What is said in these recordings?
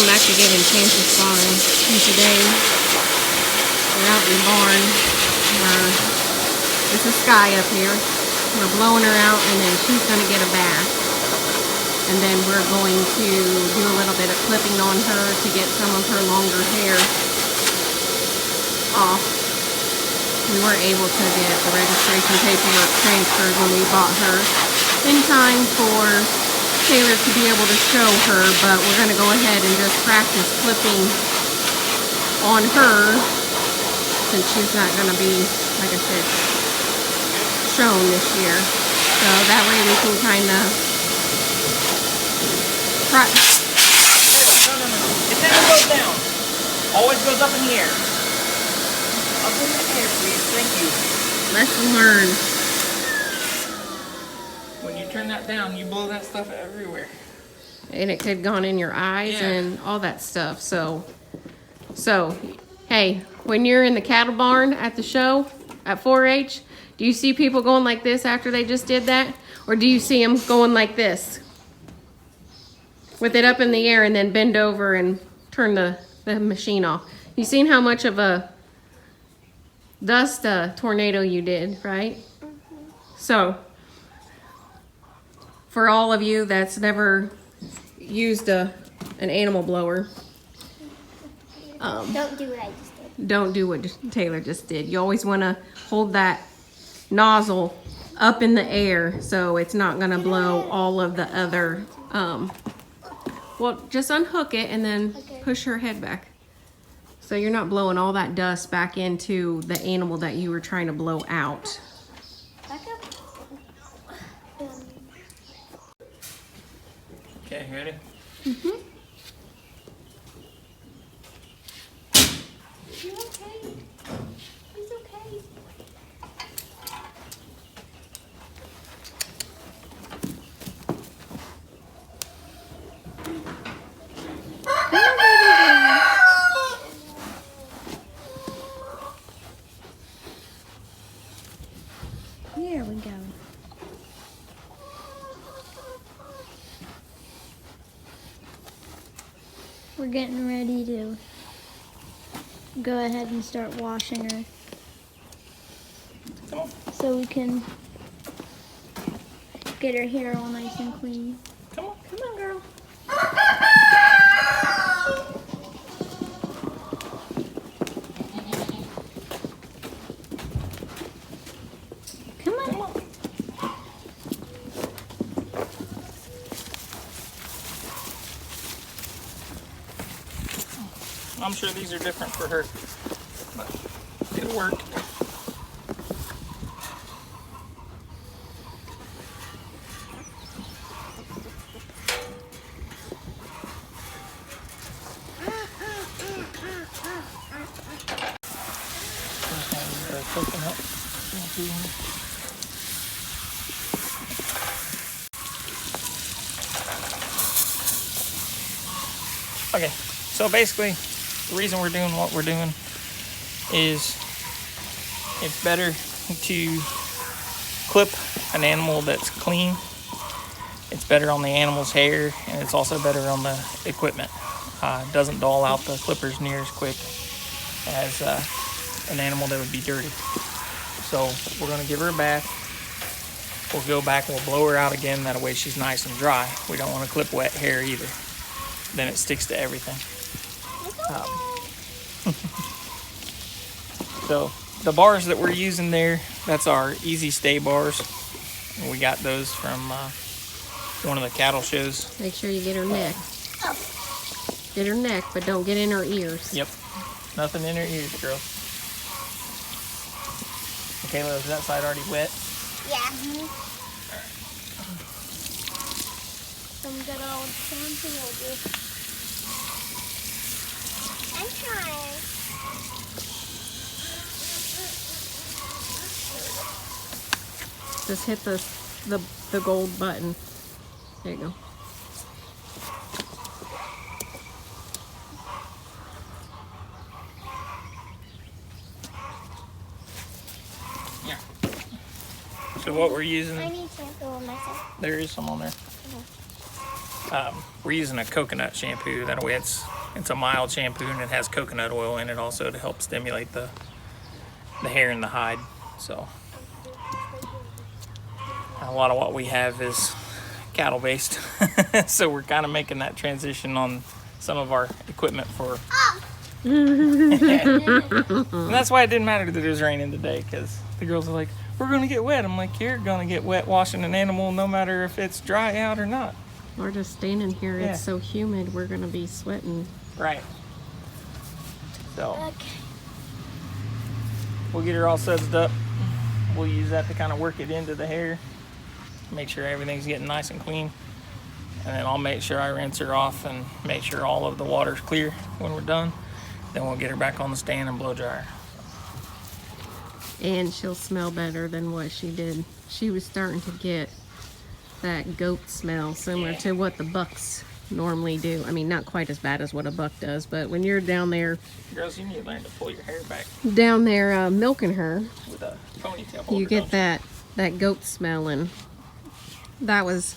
Welcome back to Get Enchanted Farm. And today we're out in the barn. This is Sky up here. We're blowing her out and then she's going to get a bath. And then we're going to do a little bit of clipping on her to get some of her longer hair off. We weren't able to get the registration paperwork transferred when we bought her in time for Taylor to be able to show her, but we're going to go ahead and just practice clipping on her since she's not going to be, like I said, shown this year. So that way we can kind of practice. No. It never goes down. Always goes up in the air. Up in the air, please. Thank you. Lesson learned. When you turn that down, you blow that stuff everywhere. And it could have gone in your eyes and all that stuff. So, hey, when you're in the cattle barn at the show at 4-H, do you see people going like this after they just did that? Or do you see them going like this? With it up in the air and then bend over and turn the machine off. You seen how much of a dust tornado you did, right? So, for all of you that's never used an animal blower, don't do what I just did. Don't do what Taylor just did. You always want to hold that nozzle up in the air so it's not going to blow all of the other, well, just unhook it and then push her head back. So you're not blowing all that dust back into the animal that you were trying to blow out. Back up. Okay, ready? Mm-hmm. You okay? He's okay. Come on, baby girl. Here we go. We're getting ready to go ahead and start washing her. Come on. So we can get her hair all nice and clean. Come on. Come on, girl. Come on. Come on. I'm sure these are different for her, but it'll work. Okay, so basically, the reason we're doing what we're doing is it's better to clip an animal that's clean. It's better on the animal's hair, and it's also better on the equipment. It doesn't dull out the clippers near as quick as an animal that would be dirty. So we're going to give her a bath. We'll go back and we'll blow her out again. That way she's nice and dry. We don't want to clip wet hair either. Then it sticks to everything. So the bars that we're using there, that's our Easy Stay bars. And we got those from one of the cattle shows. Make sure you get her neck. Get her neck, but don't get in her ears. Yep. Nothing in her ears, girl. Kayla, is that side already wet? Yeah. Some good old shampoo. I'm trying. Just hit the gold button. There you go. Yeah. So what we're using, I need shampoo on myself. there is some on there. we're using a coconut shampoo. That way it's a mild shampoo and it has coconut oil in it also to help stimulate the hair and the hide. So a lot of what we have is cattle based. So we're kind of making that transition on some of our equipment for and that's why it didn't matter that it was raining today, because the girls are like, we're gonna get wet. I'm like, you're gonna get wet washing an animal no matter if it's dry out or not. We're just standing here. Yeah. It's so humid. We're gonna be sweating. Right. So Okay. we'll get her all sudsed up. We'll use that to kind of work it into the hair, make sure everything's getting nice and clean, and then I'll make sure I rinse her off and make sure all of the water's clear when we're done. Then we'll get her back on the stand and blow dry her. And she'll smell better than what she did. She was starting to get that goat smell, similar to what the bucks normally do. I mean, not quite as bad as what a buck does, but when you're down there Girls, you need to learn to pull your hair back milking her, with a ponytail holder. you get don't that goat smell. And that was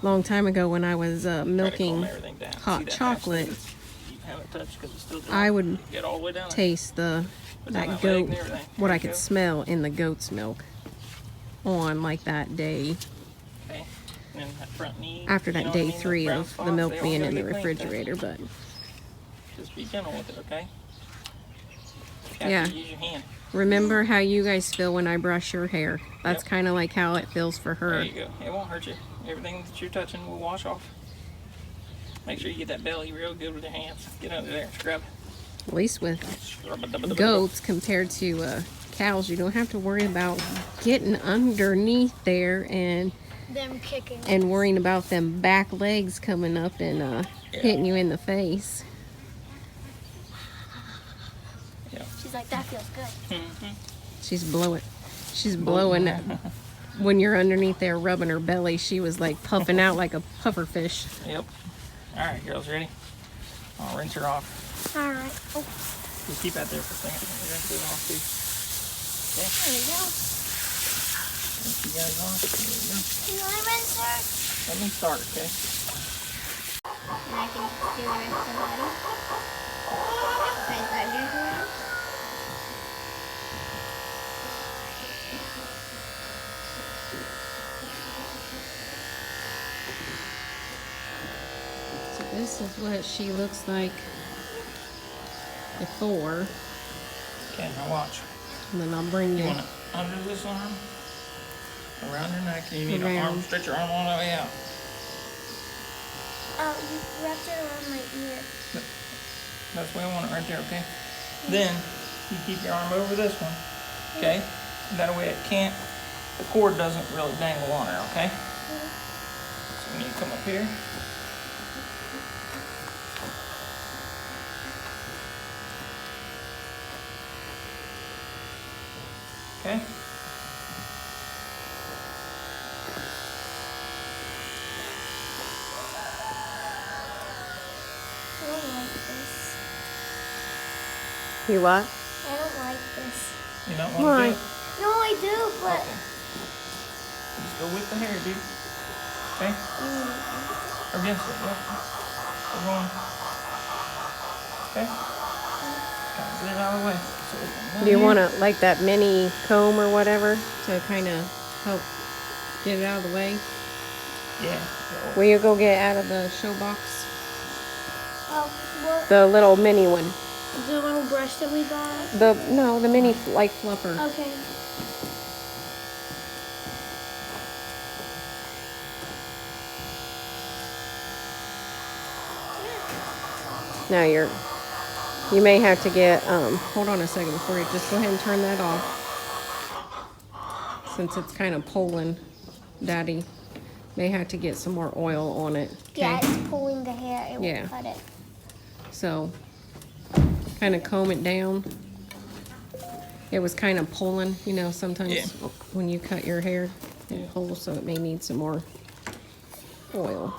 a long time ago when I was Try to milking calm everything down. hot See that chocolate. hatch that you haven't touched 'cause it's still dry? I would Get all the way down there. taste Put down that that leg goat, and everything. what There I you could go. smell in the goat's milk on like that day Okay. And then that front knee. after you know that what I day mean? Those 3 brown of the spots, milk they all being gotta in the get cleaned. refrigerator. But Just be gentle with it, okay? You Yeah. have to use your hand. remember how you guys feel when I brush your hair. That's Yep. kind of like how it feels for There her. you go. It won't hurt you. Everything that you're touching will wash off. Make sure you get that belly real good with your hands. Get under there and scrub. At least with Scrub. goats compared to cows, you don't have to worry about getting underneath there and Them kicking. worrying about them back legs coming up and hitting you in the face. She's like, that feels good. She's blowing when you're underneath there rubbing her belly. She was like puffing out like a puffer fish. Yep. All right, girls, ready? I'll rinse her off. All right. Oh, Just keep that there for a second. Let me rinse it off too. Okay. there we go. Rinse you guys off. There you go. You want to rinse her? Let me start, okay? And I can do the rest of the body. Can I grab your hair? So this is what she looks like before. Okay, now watch. And then I'll bring You you. want it under this arm, around your neck, and you need an arm, Around. stretch your arm all the way out. Oh, you wrapped it around my ear. That's the way I want it right there, okay? Then you keep your arm over this one, okay? That way it can't, the cord doesn't really dangle on her, okay? So when you come up here, okay? I don't like this. You what? I don't like this. You don't want Why? to do it? No, I do, but. Okay. Just go with the hair, dude. Okay? Or against it, yep. We're going. Okay? Kind of get it out of the way. So we can Do you want to like that mini comb or whatever to kind of help get it out of the way? Yeah. Will you go get out of the show box? Oh, what? The little mini one. The little brush that we bought? The mini like fluffer. Okay. Now you may have to get, hold on a second before you, just go ahead and turn that off. Since it's kind of pulling, Daddy may have to get some more oil on it. Yeah, Okay? it's pulling the hair. It Yeah. won't cut it. So, kind of comb it down. It was kind of pulling, you know, sometimes Yeah. when you cut your hair, it Yeah. pulls, so it may need some more oil.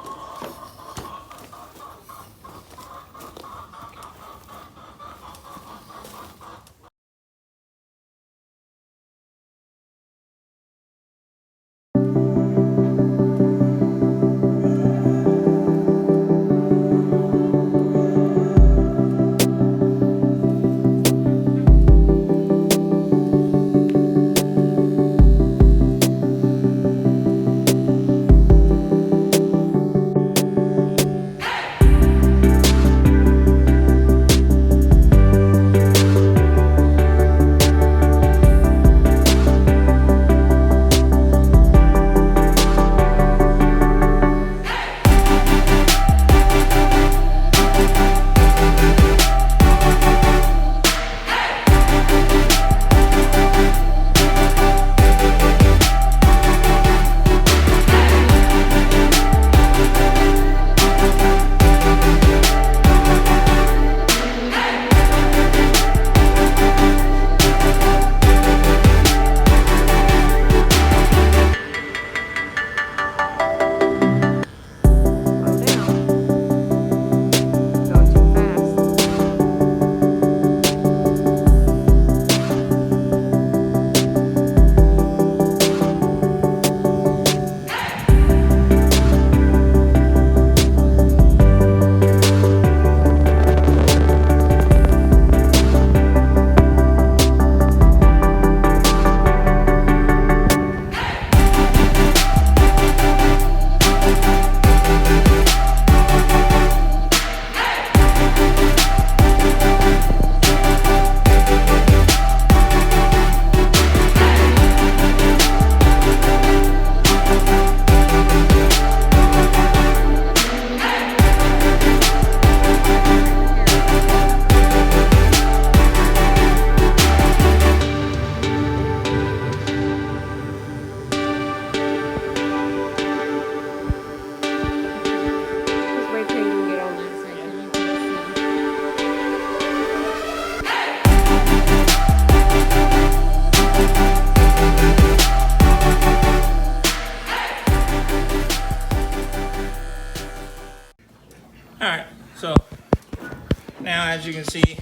as you can see,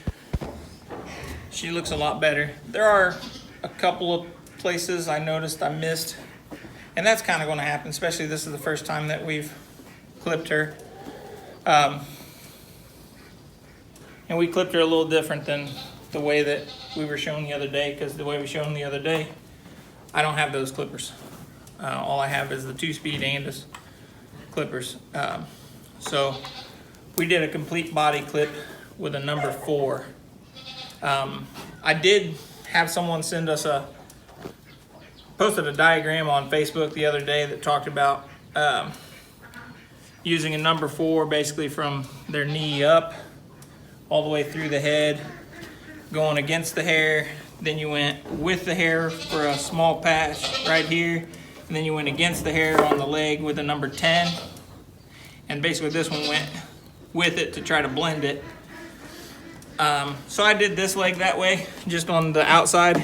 she looks a lot better. There are a couple of places I noticed I missed, and that's kind of going to happen, especially this is the first time that we've clipped her. And we clipped her a little different than the way that we were shown the other day, because the way we showed the other day, I don't have those clippers. All I have is the 2-speed Andis clippers. So we did a complete body clip with a number 4. I did have someone send us posted a diagram on Facebook the other day that talked about using a number 4 basically from their knee up all the way through the head, going against the hair. Then you went with the hair for a small patch right here, and then you went against the hair on the leg with a number 10. And basically this one went with it to try to blend it. So I did this leg that way, just on the outside,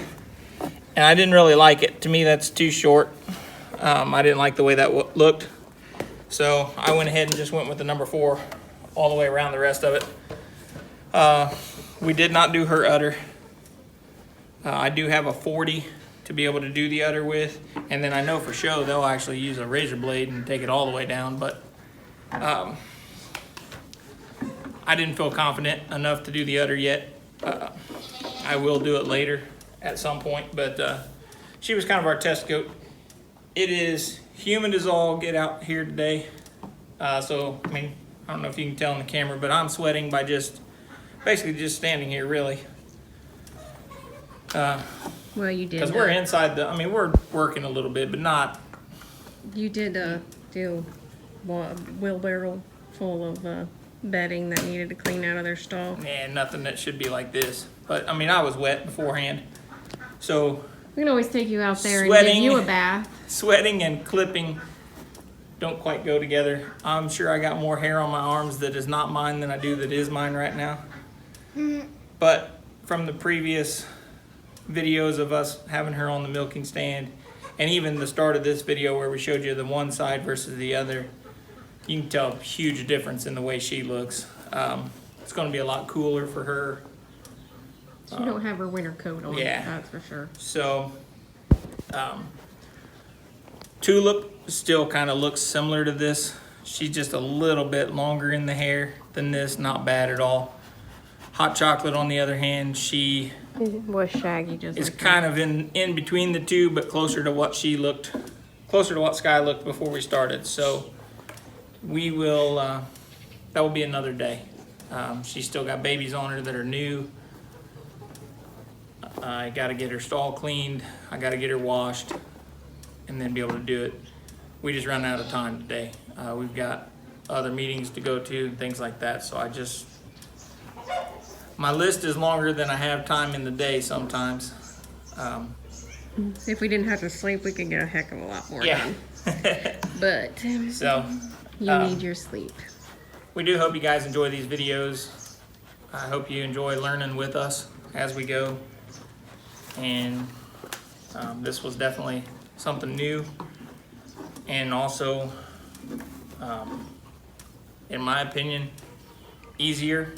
and I didn't really like it. To me, that's too short. I didn't like the way that looked. So I went ahead and just went with the number 4 all the way around the rest of it. We did not do her udder. I do have a 40 to be able to do the udder with, and then I know for sure they'll actually use a razor blade and take it all the way down, but I didn't feel confident enough to do the udder yet. I will do it later at some point, but she was kind of our test goat. It is humid as all get out here today, so I mean, I don't know if you can tell in the camera, but I'm sweating by basically just standing here, really. Well, you did. Because we're inside we're working a little bit, but not. You did do a wheelbarrow full of bedding that needed to clean out of their stall. Yeah, nothing that should be like this. But I mean, I was wet beforehand, so We can always take you out there and Sweating. give you a bath. sweating and clipping don't quite go together. I'm sure I got more hair on my arms that is not mine than I do that is mine right now. But from the previous videos of us having her on the milking stand, and even the start of this video where we showed you the one side versus the other, you can tell a huge difference in the way she looks. It's going to be a lot cooler for her. She don't have her winter coat on, yeah. that's for sure. So, Tulip still kind of looks similar to this. She's just a little bit longer in the hair than this, not bad at all. Hot Chocolate, on the other hand, she Was shaggy just is like kind of in between the two, but closer to what Sky looked before we started. So we will, that will be another day. She's still got babies on her that are new. I got to get her stall cleaned. I got to get her washed and then be able to do it. We just ran out of time today. We've got other meetings to go to and things like that. So my list is longer than I have time in the day sometimes. If we didn't have to sleep, we could get a heck of a lot more Yeah. done. But So you need your sleep. we do hope you guys enjoy these videos. I hope you enjoy learning with us as we go. And this was definitely something new. And also, in my opinion, easier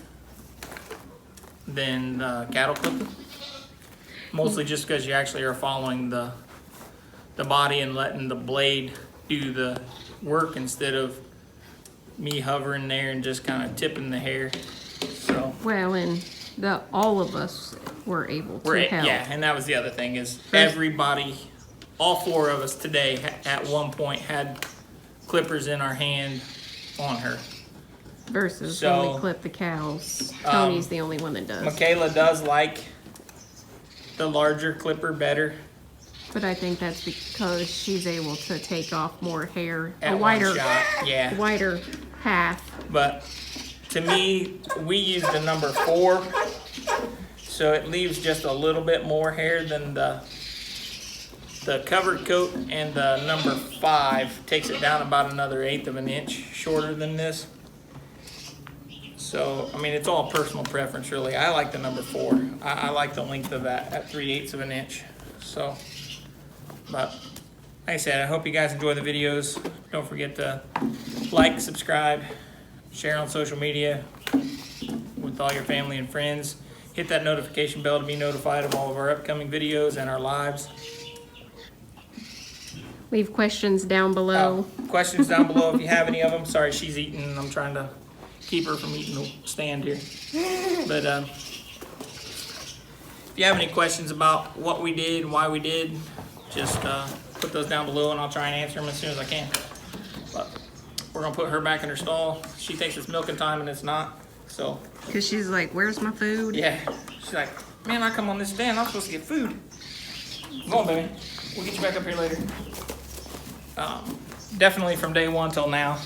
than cattle clipping. Mostly just because you actually are following the body and letting the blade do the work instead of me hovering there and just kind of tipping the hair. So Well, and all of us were able to help. yeah, and that was the other thing is everybody, all 4 of us today at one point had clippers in our hand on her. Versus So, when we clip the cows. Tony's the only one that does. Michaela does like the larger clipper better. But I think that's because she's able to take off more hair, At a one wider, shot, yeah. wider path. But to me, we used the number 4, so it leaves just a little bit more hair than the covered coat, and the number 5 takes it down about another 1/8 of an inch shorter than this. So, I mean, it's all personal preference, really. I like the number 4. I like the length of that at 3/8 of an inch. So, but like I said, I hope you guys enjoy the videos. Don't forget to like, subscribe, share on social media with with all your family and friends. Hit that notification bell to be notified of all of our upcoming videos and our lives. Leave questions down below. Questions down below if you have any of them. Sorry, she's eating and I'm trying to keep her from eating the stand here. But if you have any questions about what we did, why we did, just put those down below and I'll try and answer them as soon as I can. But we're gonna put her back in her stall. She thinks it's milking time and it's not. So Because she's like, where's my food? yeah, she's like, man, I come on this stand, I'm supposed to get food. Come on, baby. We'll get you back up here later. Definitely from day one till now,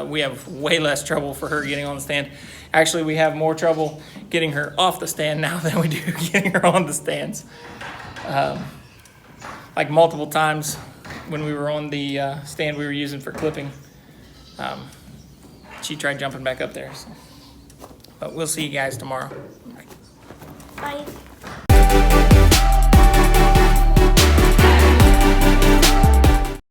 we have way less trouble for her getting on the stand. Actually, we have more trouble getting her off the stand now than we do getting her on the stands. Like multiple times when we were on the stand we were using for clipping, she tried jumping back up there. So. But we'll see you guys tomorrow. Bye.